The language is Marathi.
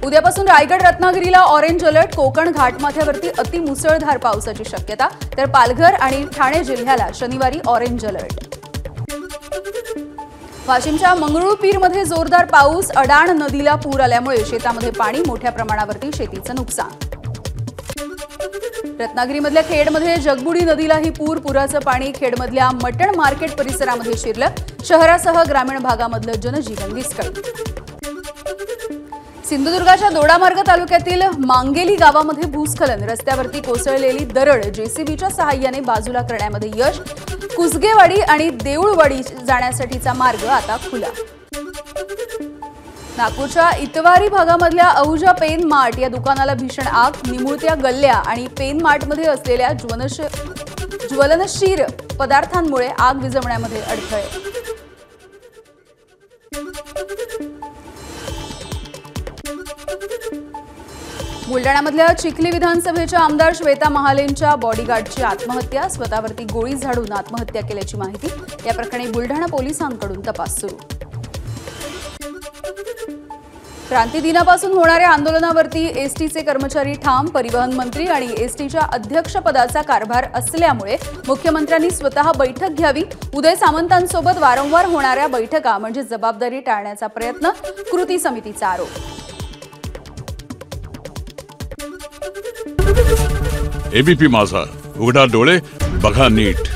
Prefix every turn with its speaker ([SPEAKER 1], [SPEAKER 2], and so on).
[SPEAKER 1] उद्यापासून रायगड रत्नागिरीला ऑरेंज अलर्ट, कोकण घाटमाथ्यावरती अतिमुसळधार पावसाची शक्यता, तर पालघर आणि ठाणे जिल्ह्याला शनिवारी ऑरेंज अलर्ट। वाशिमच्या मंगरुळपीरमध्ये जोरदार पाऊस, अडाण नदीला पूर आल्यामुळे शेतामध्ये पाणी, मोठ्या प्रमाणावरती शेतीचं नुकसान। रत्नागिरीमधल्या खेडमध्ये जगबुडी नदीलाही पुराचं पाणी, खेडमधल्या मटण मार्केट परिसरामध्ये शिरलं, शहरासह ग्रामीण भागामधलं जनजीवन विस्कळीत। सिंधुदुर्गाच्या दोडामार्ग तालुक्यातील मांगेली गावामध्ये भूस्खलन, रस्त्यावरती कोसळलेली दरड जेसीबीच्या सहाय्याने बाजूला करण्यामध्ये यश, कुसगेवाडी आणि देऊळवाडी जाण्यासाठीचा मार्ग आता खुला। नागपूरच्या इतवारी भागामधल्या अहुजा पेन मार्ट या दुकानाला भीषण आग, निमुळत्या गल्ल्या आणि पेन मार्टमध्ये असलेल्या ज्वलनशील पदार्थांमुळे आग विझवण्यामध्ये अडथळे। बुलडाण्यामधल्या चिखली विधानसभेच्या आमदार श्वेता महालेंच्या बॉडीगार्डची आत्महत्या, स्वतःवरती गोळी झाडून आत्महत्या केल्याची माहिती। या प्रकरणी बुलडाणा पोलिसांकडून तपास सुरू। क्रांती दिनापासून होणाऱ्या आंदोलनावरती एसटीचे कर्मचारी ठाम, परिवहन मंत्री आणि एसटीच्या अध्यक्षपदाचा कारभार असल्यामुळे मुख्यमंत्र्यांनी स्वतः बैठक घ्यावी। उदय सामंतांसोबत वारंवार होणाऱ्या बैठका म्हणजे जबाबदारी टाळण्याचा प्रयत्न, कृती समितीचा आरोप।
[SPEAKER 2] एबीपी माझा, उघडा डोळे बघा नीट।